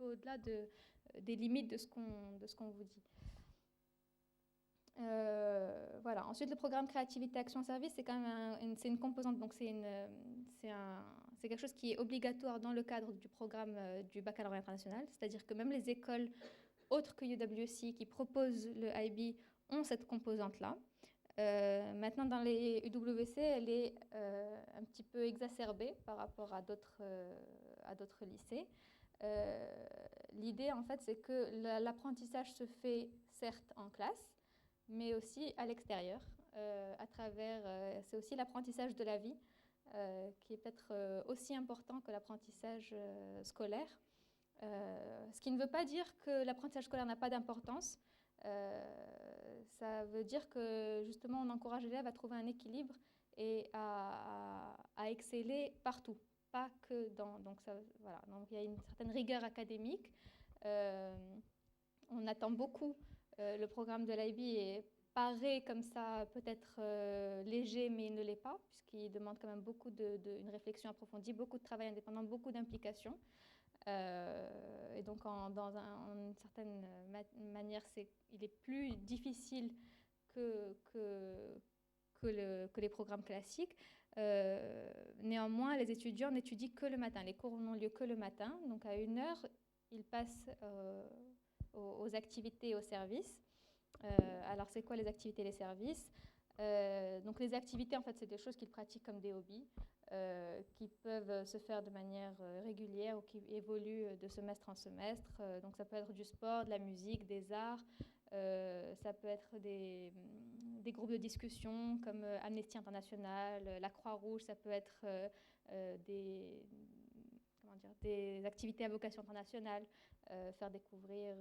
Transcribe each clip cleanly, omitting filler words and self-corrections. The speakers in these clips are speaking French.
peu au-delà des limites de ce qu'on vous dit. Voilà. Ensuite, le programme créativité action service, c'est quand même c'est une composante, donc c'est quelque chose qui est obligatoire dans le cadre du programme du baccalauréat international, c'est-à-dire que même les écoles autres que UWC qui proposent le IB ont cette composante-là. Maintenant, dans les UWC, elle est un petit peu exacerbée par rapport à d'autres lycées. L'idée, en fait, c'est que l'apprentissage se fait certes en classe, mais aussi à l'extérieur, à travers... c'est aussi l'apprentissage de la vie, qui est peut-être aussi important que l'apprentissage scolaire. Ce qui ne veut pas dire que l'apprentissage scolaire n'a pas d'importance. Ça veut dire que justement on encourage l'élève à trouver un équilibre et à exceller partout, pas que dans... Donc, voilà. Donc il y a une certaine rigueur académique. On attend beaucoup. Le programme de l'IB est paraît comme ça peut-être léger, mais il ne l'est pas, puisqu'il demande quand même beaucoup une réflexion approfondie, beaucoup de travail indépendant, beaucoup d'implication. Et donc, dans une certaine manière, il est plus difficile que les programmes classiques. Néanmoins, les étudiants n'étudient que le matin. Les cours n'ont lieu que le matin. Donc, à 1h, ils passent aux activités et aux services. Alors, c'est quoi les activités et les services? Donc, les activités, en fait, c'est des choses qu'ils pratiquent comme des hobbies. Qui peuvent se faire de manière régulière ou qui évoluent de semestre en semestre. Donc ça peut être du sport, de la musique, des arts, ça peut être des groupes de discussion comme Amnesty International, la Croix-Rouge, ça peut être des activités à vocation internationale, faire découvrir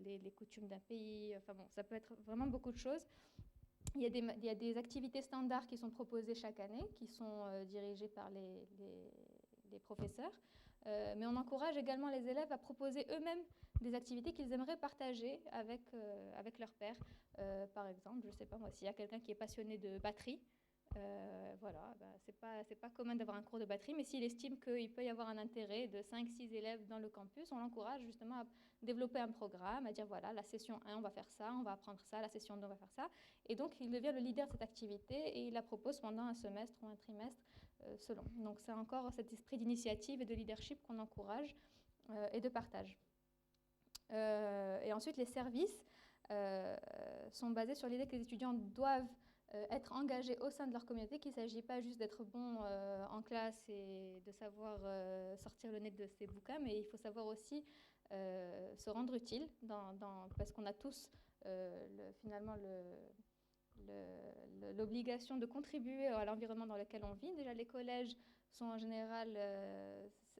les coutumes d'un pays, enfin bon, ça peut être vraiment beaucoup de choses. Il y a des activités standards qui sont proposées chaque année, qui sont dirigées par les professeurs. Mais on encourage également les élèves à proposer eux-mêmes des activités qu'ils aimeraient partager avec leurs pairs. Par exemple, je ne sais pas moi, s'il y a quelqu'un qui est passionné de batterie, voilà, c'est pas commun d'avoir un cours de batterie, mais s'il estime qu'il peut y avoir un intérêt de 5-6 élèves dans le campus, on l'encourage justement à développer un programme, à dire voilà, la session 1, on va faire ça, on va apprendre ça, la session 2, on va faire ça. Et donc, il devient le leader de cette activité et il la propose pendant un semestre ou un trimestre, selon. Donc, c'est encore cet esprit d'initiative et de leadership qu'on encourage et de partage. Et ensuite, les services sont basés sur l'idée que les étudiants doivent être engagés au sein de leur communauté, qu'il ne s'agit pas juste d'être bon en classe et de savoir sortir le nez de ses bouquins, mais il faut savoir aussi se rendre utile, parce qu'on a tous finalement l'obligation de contribuer à l'environnement dans lequel on vit. Déjà, les collèges sont en général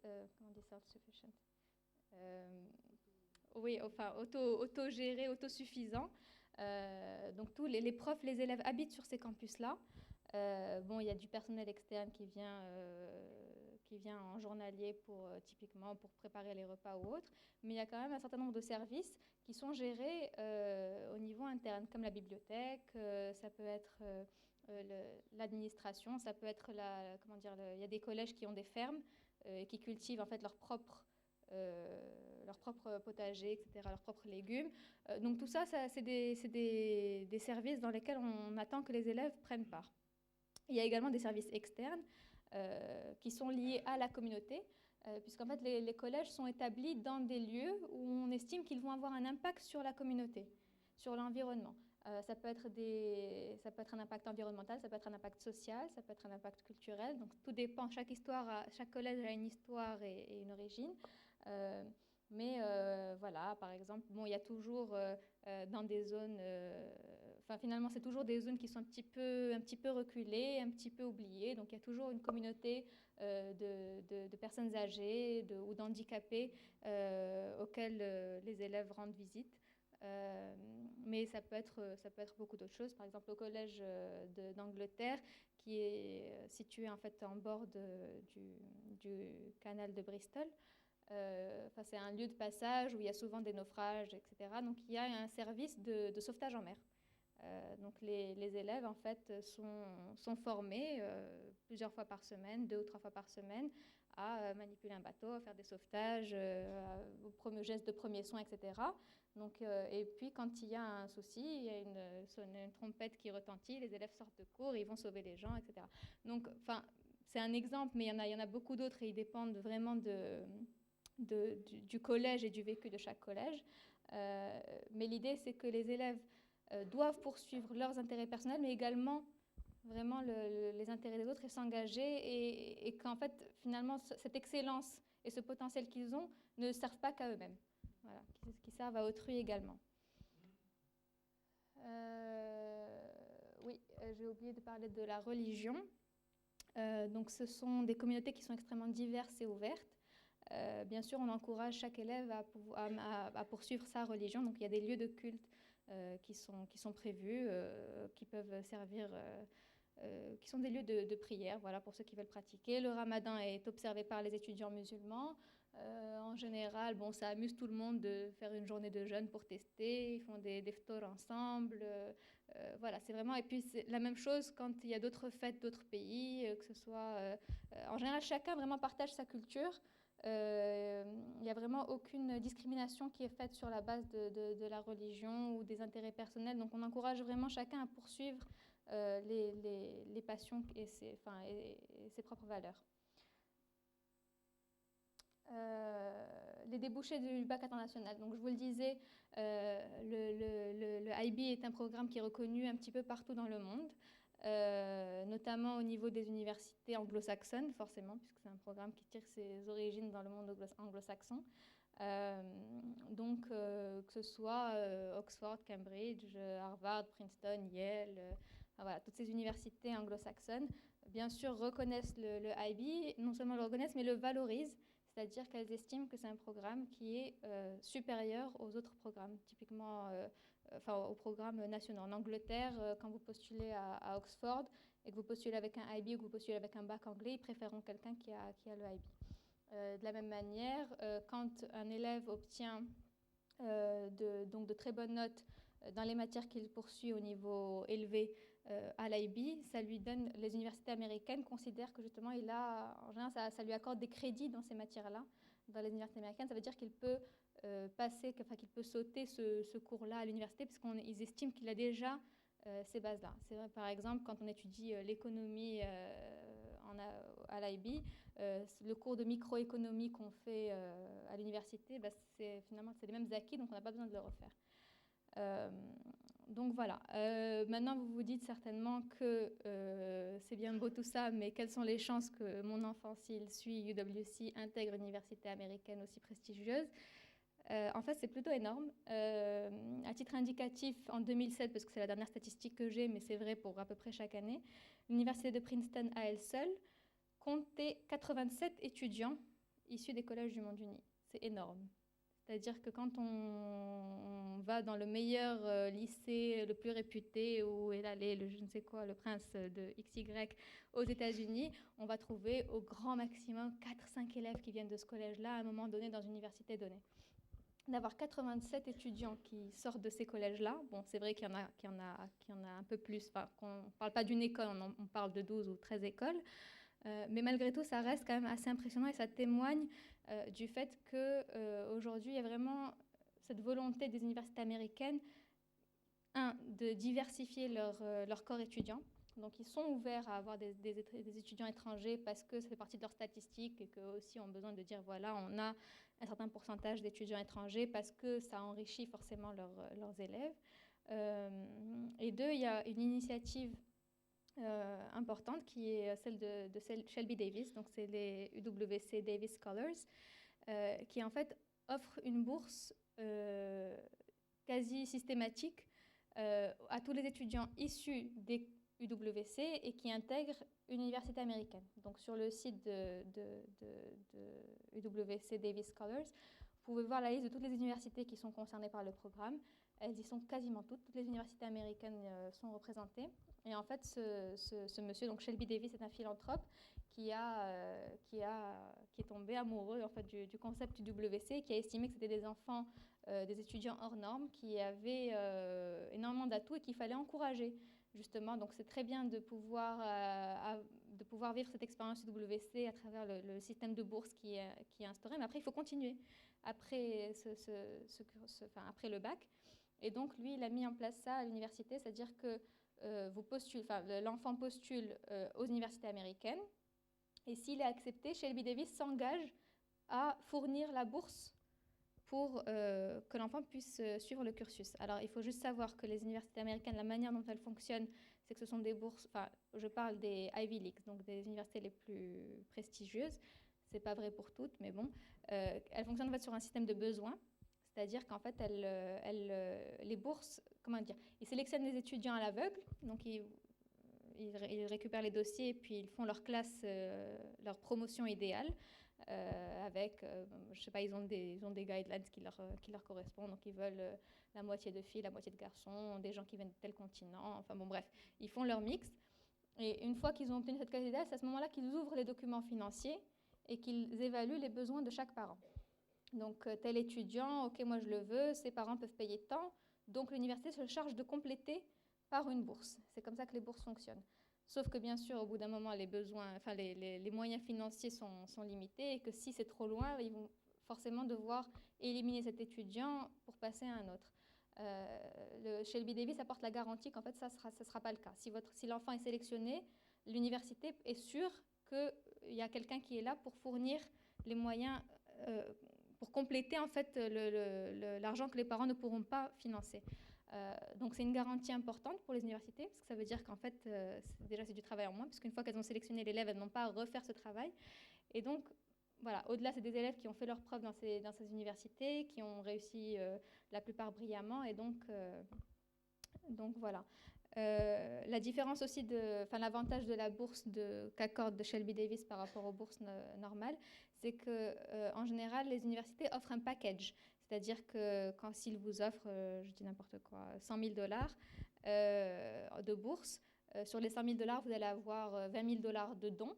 comment on dit self-sufficient, oui, enfin autogérés, autosuffisants. Donc tous les profs, les élèves habitent sur ces campus-là. Bon, il y a du personnel externe qui vient en journalier typiquement pour préparer les repas ou autres, mais il y a quand même un certain nombre de services qui sont gérés au niveau interne, comme la bibliothèque, ça peut être l'administration, ça peut être il y a des collèges qui ont des fermes et qui cultivent en fait leur propre potager, etc., leurs propres légumes. Donc tout ça, c'est des services dans lesquels on attend que les élèves prennent part. Il y a également des services externes qui sont liés à la communauté, puisqu'en fait les collèges sont établis dans des lieux où on estime qu'ils vont avoir un impact sur la communauté, sur l'environnement. Ça peut être un impact environnemental, ça peut être un impact social, ça peut être un impact culturel. Donc tout dépend, chaque collège a une histoire et une origine. Mais voilà, par exemple, bon, il y a toujours dans des zones, finalement, c'est toujours des zones qui sont un petit peu reculées, un petit peu oubliées. Donc, il y a toujours une communauté de personnes âgées ou d'handicapés auxquelles les élèves rendent visite. Mais ça peut être beaucoup d'autres choses. Par exemple, au collège d'Angleterre, qui est situé en fait en bord du canal de Bristol. C'est un lieu de passage où il y a souvent des naufrages, etc. Donc il y a un service de sauvetage en mer. Donc les élèves en fait sont formés plusieurs fois par semaine, 2 ou 3 fois par semaine, à manipuler un bateau, à faire des sauvetages, aux gestes de premiers soins, etc. Donc, et puis, quand il y a un souci, il y a une trompette qui retentit, les élèves sortent de cours, ils vont sauver les gens, etc. Donc, enfin, c'est un exemple, mais il y en a beaucoup d'autres et ils dépendent vraiment du collège et du vécu de chaque collège. Mais l'idée, c'est que les élèves doivent poursuivre leurs intérêts personnels, mais également vraiment les intérêts des autres et s'engager et qu'en fait, finalement, cette excellence et ce potentiel qu'ils ont ne servent pas qu'à eux-mêmes. Voilà, qui servent à autrui également. Oui, j'ai oublié de parler de la religion. Donc, ce sont des communautés qui sont extrêmement diverses et ouvertes. Bien sûr, on encourage chaque élève à poursuivre sa religion. Donc, il y a des lieux de culte qui sont prévus, qui peuvent servir, qui sont des lieux de prière, voilà, pour ceux qui veulent pratiquer. Le ramadan est observé par les étudiants musulmans. En général, bon, ça amuse tout le monde de faire une journée de jeûne pour tester. Ils font des ftors ensemble. Voilà, c'est vraiment... Et puis, c'est la même chose quand il y a d'autres fêtes d'autres pays, que ce soit... en général, chacun vraiment partage sa culture. Il n'y a vraiment aucune discrimination qui est faite sur la base de la religion ou des intérêts personnels. Donc, on encourage vraiment chacun à poursuivre les passions et ses propres valeurs. Les débouchés du bac international. Donc, je vous le disais, le IB est un programme qui est reconnu un petit peu partout dans le monde, notamment au niveau des universités anglo-saxonnes, forcément, puisque c'est un programme qui tire ses origines dans le monde anglo-saxon. Donc, que ce soit Oxford, Cambridge, Harvard, Princeton, Yale, voilà, toutes ces universités anglo-saxonnes, bien sûr, reconnaissent le IB, non seulement le reconnaissent, mais le valorisent. C'est-à-dire qu'elles estiment que c'est un programme qui est supérieur aux autres programmes, typiquement aux programmes nationaux. En Angleterre, quand vous postulez à Oxford et que vous postulez avec un IB ou que vous postulez avec un bac anglais, ils préféreront quelqu'un qui a le IB. De la même manière, quand un élève obtient donc de très bonnes notes dans les matières qu'il poursuit au niveau élevé à l'IB, ça lui donne, les universités américaines considèrent que justement il a, en général, ça lui accorde des crédits dans ces matières-là. Dans les universités américaines, ça veut dire qu'il peut qu'il peut sauter ce cours-là à l'université parce qu'ils estiment qu'il a déjà ces bases-là. C'est vrai, par exemple, quand on étudie l'économie à l'IB, le cours de microéconomie qu'on fait à l'université, finalement, c'est les mêmes acquis, donc on n'a pas besoin de le refaire. Donc voilà, maintenant vous vous dites certainement que c'est bien beau tout ça, mais quelles sont les chances que mon enfant, s'il suit UWC, intègre une université américaine aussi prestigieuse? En fait, c'est plutôt énorme. À titre indicatif, en 2007, parce que c'est la dernière statistique que j'ai, mais c'est vrai pour à peu près chaque année, l'université de Princeton à elle seule comptait 87 étudiants issus des collèges du monde uni. C'est énorme. C'est-à-dire que quand on va dans le meilleur lycée, le plus réputé, où est allé le je ne sais quoi, le prince de XY aux États-Unis, on va trouver au grand maximum 4-5 élèves qui viennent de ce collège-là à un moment donné dans une université donnée. D'avoir 87 étudiants qui sortent de ces collèges-là, bon, c'est vrai qu'il y en a un peu plus, enfin, qu'on ne parle pas d'une école, on parle de 12 ou 13 écoles, mais malgré tout, ça reste quand même assez impressionnant et ça témoigne du fait qu'aujourd'hui, il y a vraiment cette volonté des universités américaines, de diversifier leur corps étudiant. Donc, ils sont ouverts à avoir des étudiants étrangers parce que ça fait partie de leurs statistiques et qu'eux aussi ont besoin de dire, voilà, on a un certain pourcentage d'étudiants étrangers parce que ça enrichit forcément leurs élèves. Et deux, il y a une initiative importante qui est celle de Shelby Davis, donc c'est les UWC Davis Scholars, qui en fait offre une bourse quasi systématique à tous les étudiants issus des UWC et qui intègrent une université américaine. Donc sur le site de UWC Davis Scholars, vous pouvez voir la liste de toutes les universités qui sont concernées par le programme. Elles y sont quasiment toutes. Toutes les universités américaines sont représentées. Et en fait, ce monsieur, donc Shelby Davis, est un philanthrope qui est tombé amoureux en fait, du concept UWC et qui a estimé que c'était des enfants, des étudiants hors normes qui avaient énormément d'atouts et qu'il fallait encourager, justement. Donc, c'est très bien de pouvoir de pouvoir vivre cette expérience UWC à travers le système de bourse qui est instauré. Mais après, il faut continuer après, après le bac. Et donc, lui, il a mis en place ça à l'université, c'est-à-dire que l'enfant postule aux universités américaines. Et s'il est accepté, Shelby Davis s'engage à fournir la bourse pour que l'enfant puisse suivre le cursus. Alors, il faut juste savoir que les universités américaines, la manière dont elles fonctionnent, c'est que ce sont des bourses, enfin, je parle des Ivy League, donc des universités les plus prestigieuses. C'est pas vrai pour toutes, mais bon. Elles fonctionnent en fait sur un système de besoins, c'est-à-dire qu'en fait, les bourses, comment dire, ils sélectionnent des étudiants à l'aveugle, donc ils récupèrent les dossiers et puis ils font leur classe, leur promotion idéale. Avec, je sais pas, ils ont des guidelines qui leur correspondent, donc ils veulent la moitié de filles, la moitié de garçons, des gens qui viennent de tel continent, enfin bon bref, ils font leur mix. Et une fois qu'ils ont obtenu cette classe idéale, c'est à ce moment-là qu'ils ouvrent les documents financiers et qu'ils évaluent les besoins de chaque parent. Donc tel étudiant, ok, moi je le veux, ses parents peuvent payer tant, donc l'université se charge de compléter par une bourse. C'est comme ça que les bourses fonctionnent. Sauf que bien sûr, au bout d'un moment, les besoins, enfin les moyens financiers sont limités et que si c'est trop loin, ils vont forcément devoir éliminer cet étudiant pour passer à un autre. Le Shelby Davis apporte la garantie qu'en fait, ça ne sera pas le cas. Si l'enfant est sélectionné, l'université est sûre qu'il y a quelqu'un qui est là pour fournir les moyens, pour compléter en fait l'argent que les parents ne pourront pas financer. Donc c'est une garantie importante pour les universités, parce que ça veut dire qu'en fait, déjà c'est du travail en moins, parce qu'une fois qu'elles ont sélectionné l'élève, elles n'ont pas à refaire ce travail. Et donc, voilà, au-delà, c'est des élèves qui ont fait leurs preuves dans ces universités, qui ont réussi la plupart brillamment, et donc voilà. La différence aussi, l'avantage de la bourse qu'accorde de Shelby Davis par rapport aux bourses normales, c'est qu'en général, les universités offrent un package. C'est-à-dire que s'ils vous offrent, je dis n'importe quoi, $100 000 de bourse, sur les $100 000, vous allez avoir $20 000 de dons.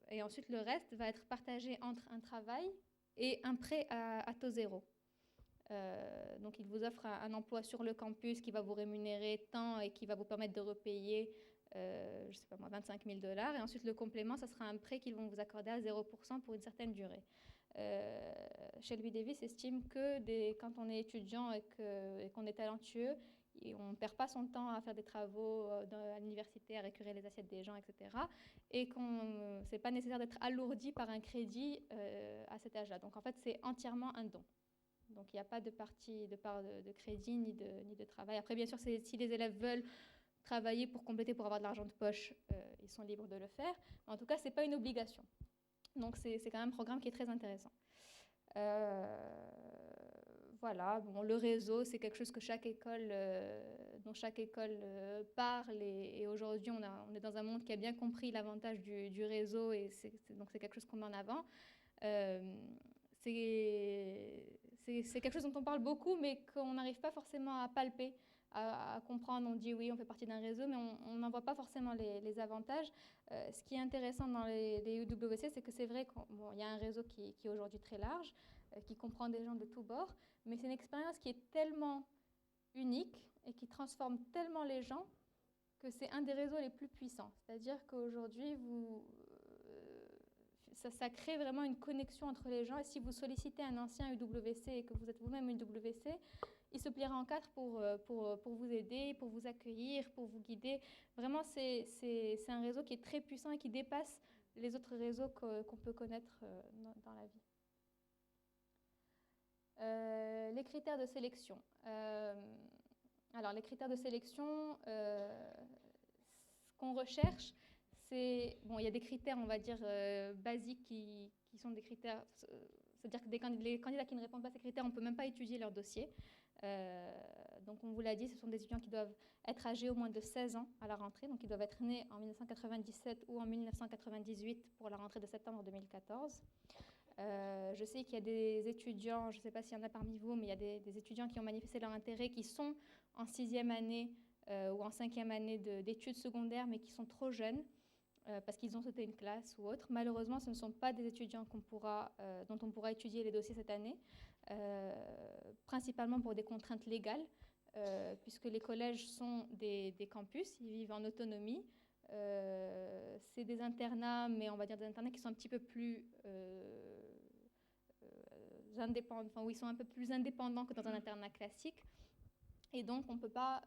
Et ensuite, le reste va être partagé entre un travail et un prêt à taux zéro. Donc, il vous offre un emploi sur le campus qui va vous rémunérer tant et qui va vous permettre de repayer, je ne sais pas moi, $25 000. Et ensuite, le complément, ça sera un prêt qu'ils vont vous accorder à 0% pour une certaine durée. Shelby Davis estime que quand on est étudiant et qu'on est talentueux, on ne perd pas son temps à faire des travaux à l'université, à récurer les assiettes des gens, etc. Et ce n'est pas nécessaire d'être alourdi par un crédit à cet âge-là. Donc, en fait, c'est entièrement un don. Donc, il n'y a pas de part de crédit ni de travail. Après, bien sûr, si les élèves veulent travailler pour compléter, pour avoir de l'argent de poche, ils sont libres de le faire. Mais en tout cas, ce n'est pas une obligation. Donc, c'est quand même un programme qui est très intéressant. Voilà, bon, le réseau, c'est quelque chose que dont chaque école parle. Et aujourd'hui, on est dans un monde qui a bien compris l'avantage du réseau. Et donc, c'est quelque chose qu'on met en avant. C'est quelque chose dont on parle beaucoup, mais qu'on n'arrive pas forcément à palper, à comprendre. On dit oui, on fait partie d'un réseau, mais on n'en voit pas forcément les avantages. Ce qui est intéressant dans les UWC, c'est que c'est vrai qu'il y a un réseau qui est aujourd'hui très large, qui comprend des gens de tous bords, mais c'est une expérience qui est tellement unique et qui transforme tellement les gens que c'est un des réseaux les plus puissants. C'est-à-dire qu'aujourd'hui, ça crée vraiment une connexion entre les gens. Et si vous sollicitez un ancien UWC et que vous êtes vous-même UWC, il se pliera en quatre pour vous aider, pour vous accueillir, pour vous guider. Vraiment, c'est un réseau qui est très puissant et qui dépasse les autres réseaux qu'on peut connaître dans la vie. Les critères de sélection. Alors, les critères de sélection, ce qu'on recherche, il y a des critères, on va dire, basiques qui sont des critères, c'est-à-dire que les candidats qui ne répondent pas à ces critères, on ne peut même pas étudier leur dossier. Donc, on vous l'a dit, ce sont des étudiants qui doivent être âgés au moins de 16 ans à la rentrée, donc ils doivent être nés en 1997 ou en 1998 pour la rentrée de septembre 2014. Je sais qu'il y a des étudiants, je ne sais pas s'il y en a parmi vous, mais il y a des étudiants qui ont manifesté leur intérêt, qui sont en 6e année ou en 5e année d'études secondaires, mais qui sont trop jeunes parce qu'ils ont sauté une classe ou autre. Malheureusement, ce ne sont pas des étudiants dont on pourra étudier les dossiers cette année, principalement pour des contraintes légales, puisque les collèges sont des campus, ils vivent en autonomie. C'est des internats, mais on va dire des internats qui sont un petit peu plus indépendants, enfin, où ils sont un peu plus indépendants que dans un internat classique. Et donc, on ne peut pas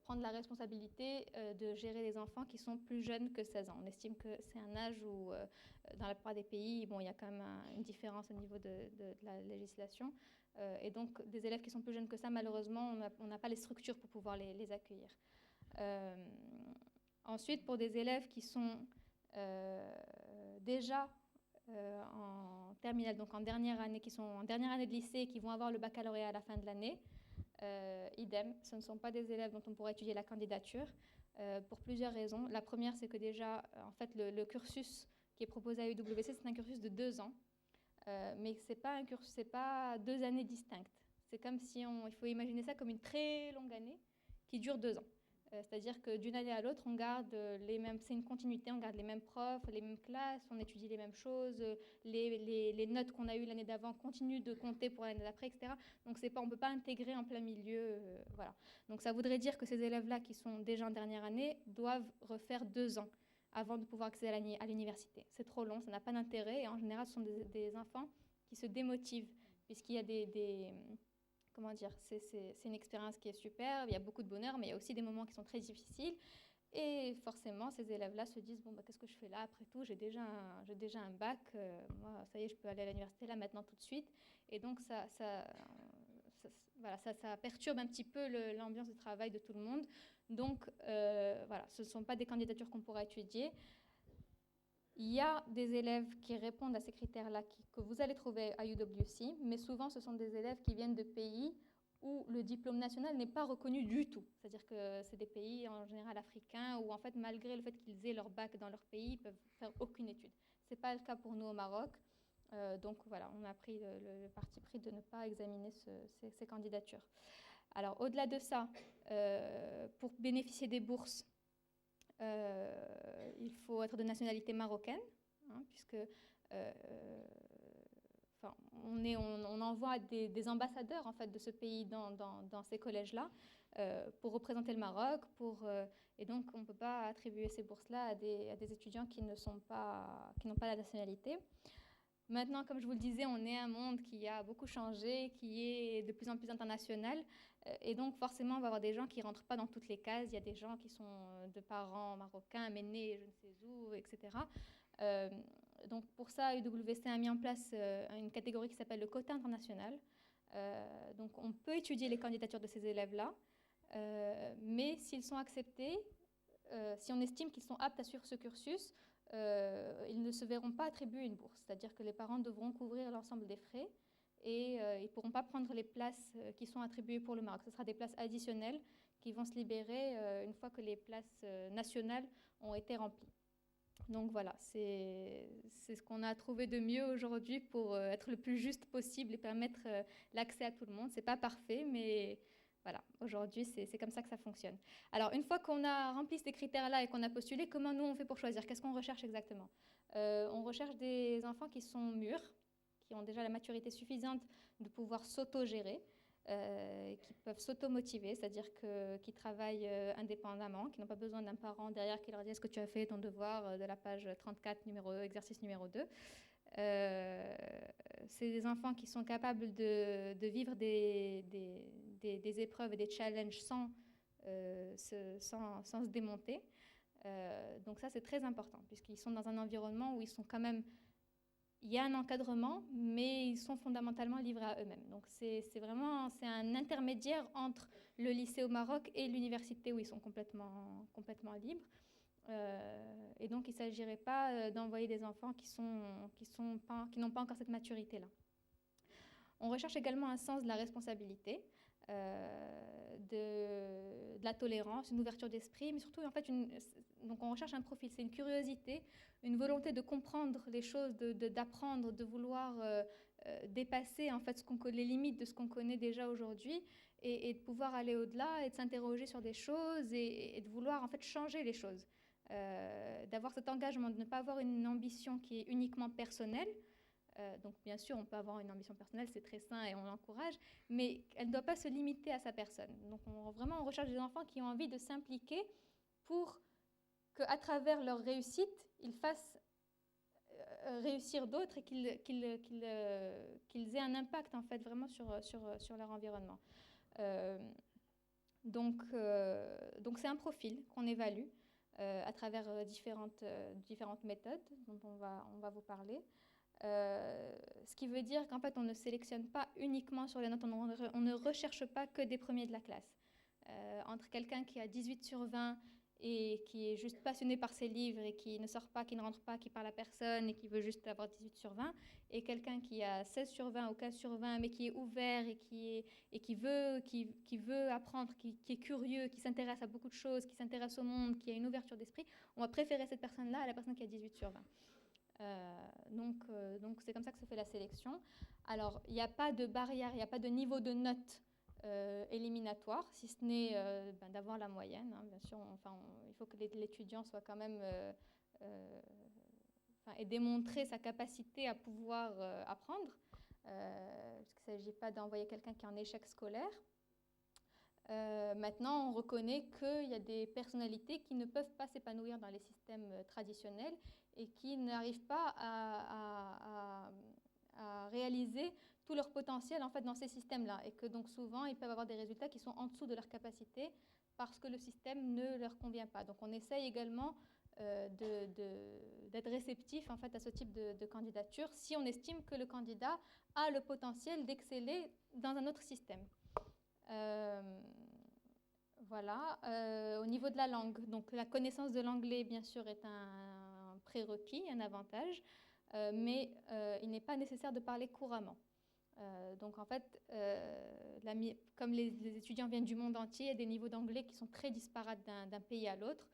prendre la responsabilité de gérer les enfants qui sont plus jeunes que 16 ans. On estime que c'est un âge où, dans la plupart des pays, bon, il y a quand même une différence au niveau de la législation. Et donc, des élèves qui sont plus jeunes que ça, malheureusement, on n'a pas les structures pour pouvoir les accueillir. Ensuite, pour des élèves qui sont déjà en terminale, donc en dernière année, qui sont en dernière année de lycée et qui vont avoir le baccalauréat à la fin de l'année, idem, ce ne sont pas des élèves dont on pourra étudier la candidature pour plusieurs raisons. La première, c'est que déjà, en fait, le cursus qui est proposé à UWC, c'est un cursus de 2 ans, mais c'est pas 2 années distinctes. C'est comme si il faut imaginer ça comme une très longue année qui dure 2 ans. C'est-à-dire que d'une année à l'autre, on garde les mêmes, c'est une continuité, on garde les mêmes profs, les mêmes classes, on étudie les mêmes choses, les notes qu'on a eues l'année d'avant continuent de compter pour l'année d'après, etc. Donc on ne peut pas intégrer en plein milieu, voilà. Donc ça voudrait dire que ces élèves-là qui sont déjà en dernière année doivent refaire 2 ans avant de pouvoir accéder à l'université. C'est trop long, ça n'a pas d'intérêt, et en général, ce sont des enfants qui se démotivent, puisqu'il y a comment dire, c'est une expérience qui est super, il y a beaucoup de bonheur, mais il y a aussi des moments qui sont très difficiles. Et forcément, ces élèves-là se disent, bon, bah, qu'est-ce que je fais là? Après tout, j'ai déjà un bac, moi, ça y est, je peux aller à l'université là, maintenant, tout de suite. Et donc, voilà, ça perturbe un petit peu l'ambiance de travail de tout le monde. Donc, voilà, ce ne sont pas des candidatures qu'on pourra étudier. Il y a des élèves qui répondent à ces critères-là que vous allez trouver à UWC, mais souvent ce sont des élèves qui viennent de pays où le diplôme national n'est pas reconnu du tout. C'est-à-dire que c'est des pays en général africains où en fait malgré le fait qu'ils aient leur bac dans leur pays, ils peuvent faire aucune étude. Ce n'est pas le cas pour nous au Maroc. Donc voilà, on a pris le parti pris de ne pas examiner ces candidatures. Alors au-delà de ça, pour bénéficier des bourses, il faut être de nationalité marocaine, hein, puisque on envoie des ambassadeurs en fait, de ce pays dans ces collèges-là pour représenter le Maroc, et donc on ne peut pas attribuer ces bourses-là à des étudiants qui n'ont pas la nationalité. Maintenant, comme je vous le disais, on est un monde qui a beaucoup changé, qui est de plus en plus international. Et donc, forcément, on va avoir des gens qui ne rentrent pas dans toutes les cases. Il y a des gens qui sont de parents marocains, mais nés je ne sais où, etc. Donc, pour ça, UWC a mis en place une catégorie qui s'appelle le quota international. Donc, on peut étudier les candidatures de ces élèves-là, mais s'ils sont acceptés, si on estime qu'ils sont aptes à suivre ce cursus, ils ne se verront pas attribuer une bourse. C'est-à-dire que les parents devront couvrir l'ensemble des frais et ils ne pourront pas prendre les places qui sont attribuées pour le Maroc. Ce sera des places additionnelles qui vont se libérer une fois que les places nationales ont été remplies. Donc voilà, c'est ce qu'on a trouvé de mieux aujourd'hui pour être le plus juste possible et permettre l'accès à tout le monde. Ce n'est pas parfait, mais voilà, aujourd'hui, c'est comme ça que ça fonctionne. Alors, une fois qu'on a rempli ces critères-là et qu'on a postulé, comment nous on fait pour choisir? Qu'est-ce qu'on recherche exactement? On recherche des enfants qui sont mûrs, qui ont déjà la maturité suffisante de pouvoir s'auto-gérer, qui peuvent s'auto-motiver, c'est-à-dire qui travaillent indépendamment, qui n'ont pas besoin d'un parent derrière qui leur dit « Est-ce que tu as fait ton devoir de la page 34, exercice numéro 2 ?» C'est des enfants qui sont capables de vivre des épreuves et des challenges sans se démonter. Donc ça, c'est très important, puisqu'ils sont dans un environnement où ils sont quand même... Il y a un encadrement, mais ils sont fondamentalement livrés à eux-mêmes. Donc c'est un intermédiaire entre le lycée au Maroc et l'université où ils sont complètement libres. Et donc il ne s'agirait pas d'envoyer des enfants qui n'ont pas encore cette maturité-là. On recherche également un sens de la responsabilité, de la tolérance, une ouverture d'esprit, mais surtout en fait donc on recherche un profil, c'est une curiosité, une volonté de comprendre les choses, d'apprendre, de vouloir dépasser en fait les limites de ce qu'on connaît déjà aujourd'hui et de pouvoir aller au-delà et de s'interroger sur des choses et de vouloir en fait changer les choses, d'avoir cet engagement, de ne pas avoir une ambition qui est uniquement personnelle. Donc bien sûr, on peut avoir une ambition personnelle, c'est très sain et on l'encourage, mais elle ne doit pas se limiter à sa personne. Donc vraiment, on recherche des enfants qui ont envie de s'impliquer pour qu'à travers leur réussite, ils fassent réussir d'autres et qu'ils aient un impact en fait vraiment sur leur environnement. Donc c'est un profil qu'on évalue à travers différentes méthodes dont on va vous parler. Ce qui veut dire qu'en fait, on ne sélectionne pas uniquement sur les notes, on ne recherche pas que des premiers de la classe. Entre quelqu'un qui a 18 sur 20 et qui est juste passionné par ses livres et qui ne sort pas, qui ne rentre pas, qui parle à personne et qui veut juste avoir 18 sur 20, et quelqu'un qui a 16 sur 20 ou 15 sur 20, mais qui est ouvert et qui veut apprendre, qui est curieux, qui s'intéresse à beaucoup de choses, qui s'intéresse au monde, qui a une ouverture d'esprit, on va préférer cette personne-là à la personne qui a 18 sur 20. Donc c'est comme ça que se fait la sélection. Alors, il n'y a pas de barrière, il n'y a pas de niveau de note éliminatoire, si ce n'est d'avoir la moyenne. Hein, bien sûr, il faut que l'étudiant soit quand même et démontrer sa capacité à pouvoir apprendre, parce qu'il ne s'agit pas d'envoyer quelqu'un qui est en échec scolaire. Maintenant, on reconnaît qu'il y a des personnalités qui ne peuvent pas s'épanouir dans les systèmes traditionnels et qui n'arrivent pas à réaliser tout leur potentiel en fait, dans ces systèmes-là. Et que donc souvent, ils peuvent avoir des résultats qui sont en dessous de leur capacité parce que le système ne leur convient pas. Donc on essaye également d'être réceptif en fait, à ce type de candidature si on estime que le candidat a le potentiel d'exceller dans un autre système. Voilà. Au niveau de la langue, donc la connaissance de l'anglais, bien sûr, est un prérequis, un avantage, mais il n'est pas nécessaire de parler couramment. Donc en fait, comme les étudiants viennent du monde entier, il y a des niveaux d'anglais qui sont très disparates d'un pays à l'autre.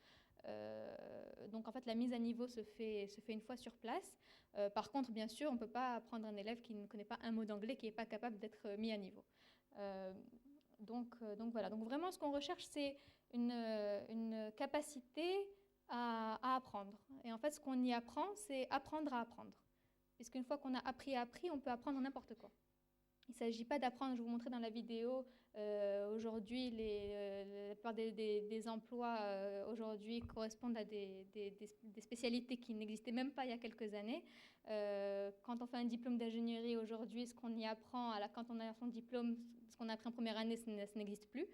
Donc en fait, la mise à niveau se fait une fois sur place. Par contre, bien sûr, on ne peut pas prendre un élève qui ne connaît pas un mot d'anglais, qui n'est pas capable d'être mis à niveau. Donc voilà. Donc vraiment, ce qu'on recherche, c'est une capacité à apprendre. Et en fait, ce qu'on y apprend, c'est apprendre à apprendre. Puisqu'une fois qu'on a appris, on peut apprendre n'importe quoi. Il ne s'agit pas d'apprendre, je vous montrais dans la vidéo, aujourd'hui, la plupart des emplois aujourd'hui correspondent à des spécialités qui n'existaient même pas il y a quelques années. Quand on fait un diplôme d'ingénierie aujourd'hui, ce qu'on y apprend, quand on a son diplôme, ce qu'on a appris en première année, ça n'existe plus,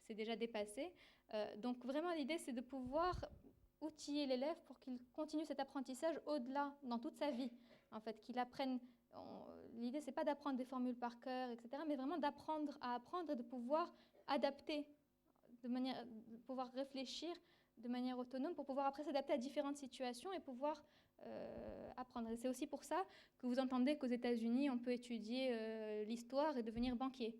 c'est déjà dépassé. Donc vraiment, l'idée, c'est de pouvoir outiller l'élève pour qu'il continue cet apprentissage au-delà, dans toute sa vie, en fait, qu'il apprenne. L'idée, c'est pas d'apprendre des formules par cœur, etc., mais vraiment d'apprendre à apprendre et de pouvoir adapter, de pouvoir réfléchir de manière autonome pour pouvoir après s'adapter à différentes situations et pouvoir apprendre. Et c'est aussi pour ça que vous entendez qu'aux États-Unis, on peut étudier l'histoire et devenir banquier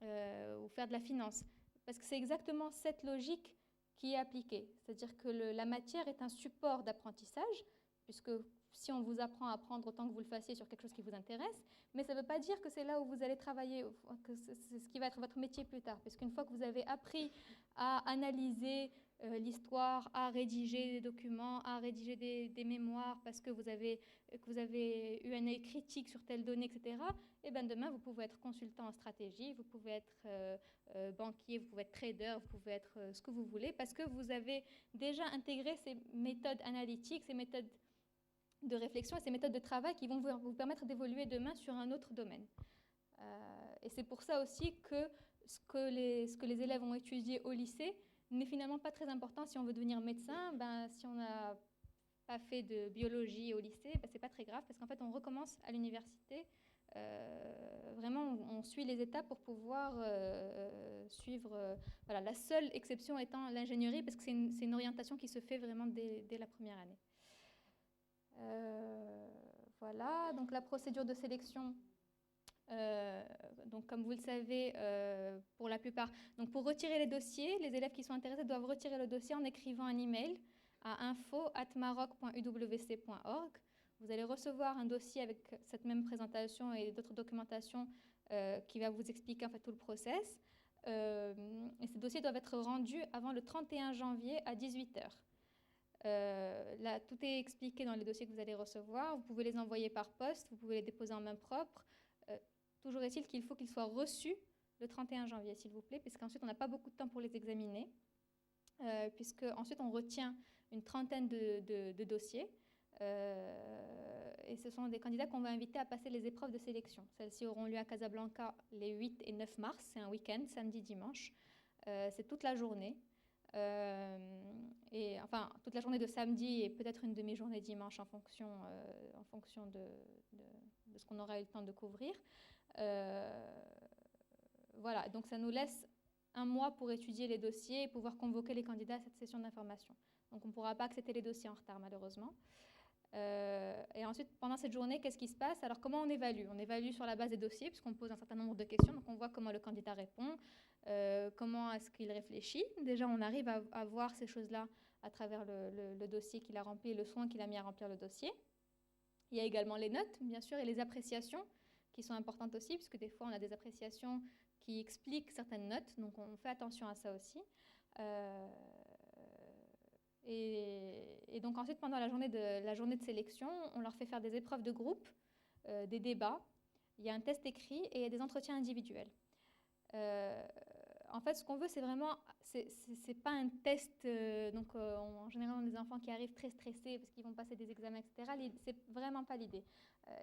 ou faire de la finance. Parce que c'est exactement cette logique qui est appliquée. C'est-à-dire que la matière est un support d'apprentissage, puisque si on vous apprend à apprendre, autant que vous le fassiez sur quelque chose qui vous intéresse, mais ça ne veut pas dire que c'est là où vous allez travailler, que c'est ce qui va être votre métier plus tard. Puisqu'une fois que vous avez appris à analyser l'histoire, à rédiger des documents, à rédiger des mémoires, parce que vous avez eu un œil critique sur telle donnée, etc., et bien demain, vous pouvez être consultant en stratégie, vous pouvez être banquier, vous pouvez être trader, vous pouvez être ce que vous voulez, parce que vous avez déjà intégré ces méthodes analytiques, ces méthodes de réflexion et ces méthodes de travail qui vont vous permettre d'évoluer demain sur un autre domaine. Et c'est pour ça aussi que ce que les élèves ont étudié au lycée n'est finalement pas très important si on veut devenir médecin. Si on n'a pas fait de biologie au lycée, c'est pas très grave parce qu'en fait on recommence à l'université. Vraiment, on suit les étapes pour pouvoir suivre. Voilà, la seule exception étant l'ingénierie parce que c'est une orientation qui se fait vraiment dès la première année. Voilà, donc la procédure de sélection, donc comme vous le savez, pour la plupart, donc pour retirer les dossiers, les élèves qui sont intéressés doivent retirer le dossier en écrivant un email à info@maroc.uwc.org. Vous allez recevoir un dossier avec cette même présentation et d'autres documentations qui va vous expliquer en fait tout le process. Et ces dossiers doivent être rendus avant le 31 janvier à 18h. Là, tout est expliqué dans les dossiers que vous allez recevoir. Vous pouvez les envoyer par poste, vous pouvez les déposer en main propre. Toujours est-il qu'il faut qu'ils soient reçus le 31 janvier, s'il vous plaît, puisqu'ensuite on n'a pas beaucoup de temps pour les examiner, puisque ensuite on retient une trentaine de dossiers. Et ce sont des candidats qu'on va inviter à passer les épreuves de sélection. Celles-ci auront lieu à Casablanca les 8 et 9 mars. C'est un week-end, samedi, dimanche. C'est toute la journée. Et enfin, toute la journée de samedi et peut-être une demi-journée dimanche en fonction de ce qu'on aura eu le temps de couvrir. Voilà, donc ça nous laisse un mois pour étudier les dossiers et pouvoir convoquer les candidats à cette session d'information. Donc on ne pourra pas accepter les dossiers en retard, malheureusement. Et ensuite, pendant cette journée, qu'est-ce qui se passe? Alors, comment on évalue? On évalue sur la base des dossiers, puisqu'on pose un certain nombre de questions. Donc, on voit comment le candidat répond, comment est-ce qu'il réfléchit. Déjà, on arrive à voir ces choses-là à travers le dossier qu'il a rempli et le soin qu'il a mis à remplir le dossier. Il y a également les notes, bien sûr, et les appréciations qui sont importantes aussi, puisque des fois, on a des appréciations qui expliquent certaines notes. Donc, on fait attention à ça aussi. Et donc ensuite, pendant la journée de sélection, on leur fait faire des épreuves de groupe, des débats, il y a un test écrit et il y a des entretiens individuels. En fait, ce qu'on veut, c'est vraiment, c'est pas un test, en général, on a des enfants qui arrivent très stressés parce qu'ils vont passer des examens, etc. C'est vraiment pas l'idée.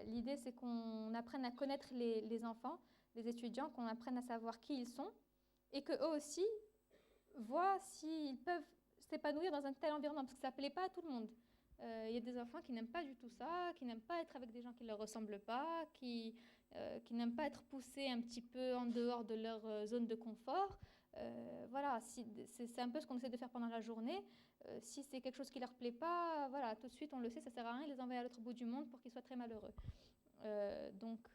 L'idée, c'est qu'on apprenne à connaître les enfants, les étudiants, qu'on apprenne à savoir qui ils sont et qu'eux aussi voient s'ils peuvent s'épanouir dans un tel environnement, parce que ça ne plaît pas à tout le monde. Il y a des enfants qui n'aiment pas du tout ça, qui n'aiment pas être avec des gens qui ne leur ressemblent pas, qui n'aiment pas être poussés un petit peu en dehors de leur zone de confort. Voilà, c'est un peu ce qu'on essaie de faire pendant la journée. Si c'est quelque chose qui ne leur plaît pas, voilà, tout de suite on le sait, ça ne sert à rien de les envoyer à l'autre bout du monde pour qu'ils soient très malheureux. Donc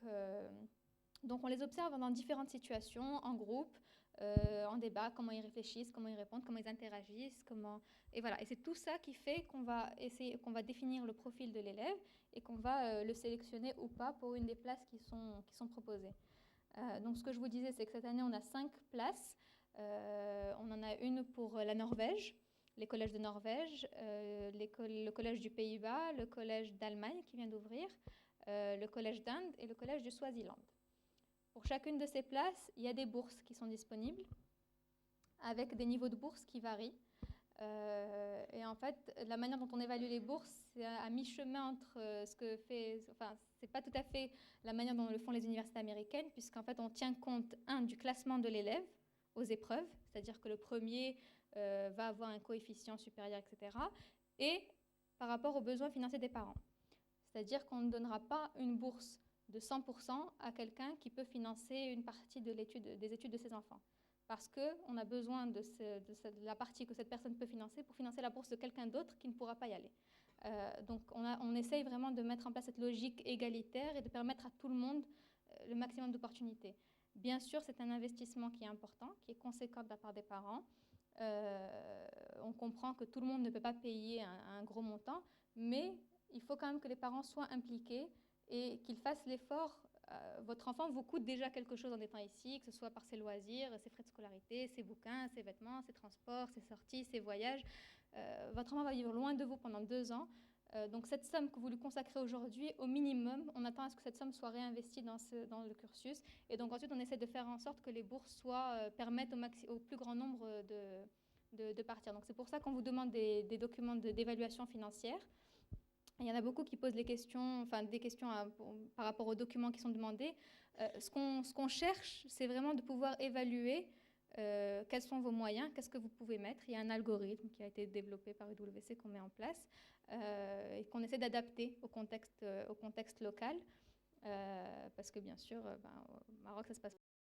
on les observe dans différentes situations, en groupe, en débat, comment ils réfléchissent, comment ils répondent, comment ils interagissent, et voilà. Et c'est tout ça qui fait qu'on va définir le profil de l'élève et qu'on va le sélectionner ou pas pour une des places qui sont proposées. Donc ce que je vous disais, c'est que cette année, on a 5 places. On en a une pour la Norvège, les collèges de Norvège, le collège du Pays-Bas, le collège d'Allemagne qui vient d'ouvrir, le collège d'Inde et le collège du Swaziland. Pour chacune de ces places, il y a des bourses qui sont disponibles, avec des niveaux de bourses qui varient. Et en fait, la manière dont on évalue les bourses, c'est à mi-chemin entre c'est pas tout à fait la manière dont le font les universités américaines, puisqu'en fait, on tient compte, du classement de l'élève aux épreuves, c'est-à-dire que le premier va avoir un coefficient supérieur, etc., et par rapport aux besoins financiers des parents. C'est-à-dire qu'on ne donnera pas une bourse de 100% à quelqu'un qui peut financer une partie des études de ses enfants. Parce qu'on a besoin de la partie que cette personne peut financer pour financer la bourse de quelqu'un d'autre qui ne pourra pas y aller. Donc on essaye vraiment de mettre en place cette logique égalitaire et de permettre à tout le monde le maximum d'opportunités. Bien sûr, c'est un investissement qui est important, qui est conséquent de la part des parents. On comprend que tout le monde ne peut pas payer un gros montant, mais il faut quand même que les parents soient impliqués et qu'ils fassent l'effort. Votre enfant vous coûte déjà quelque chose en étant ici, que ce soit par ses loisirs, ses frais de scolarité, ses bouquins, ses vêtements, ses transports, ses sorties, ses voyages. Votre enfant va vivre loin de vous pendant 2 ans. Donc cette somme que vous lui consacrez aujourd'hui, au minimum, on attend à ce que cette somme soit réinvestie dans le cursus. Et donc ensuite, on essaie de faire en sorte que les bourses permettent au plus grand nombre de partir. Donc c'est pour ça qu'on vous demande des documents d'évaluation financière. Il y en a beaucoup qui posent des questions par rapport aux documents qui sont demandés. Ce qu'on cherche, c'est vraiment de pouvoir évaluer quels sont vos moyens, qu'est-ce que vous pouvez mettre. Il y a un algorithme qui a été développé par UWC qu'on met en place et qu'on essaie d'adapter au contexte local. Parce que bien sûr, au Maroc, ça se passe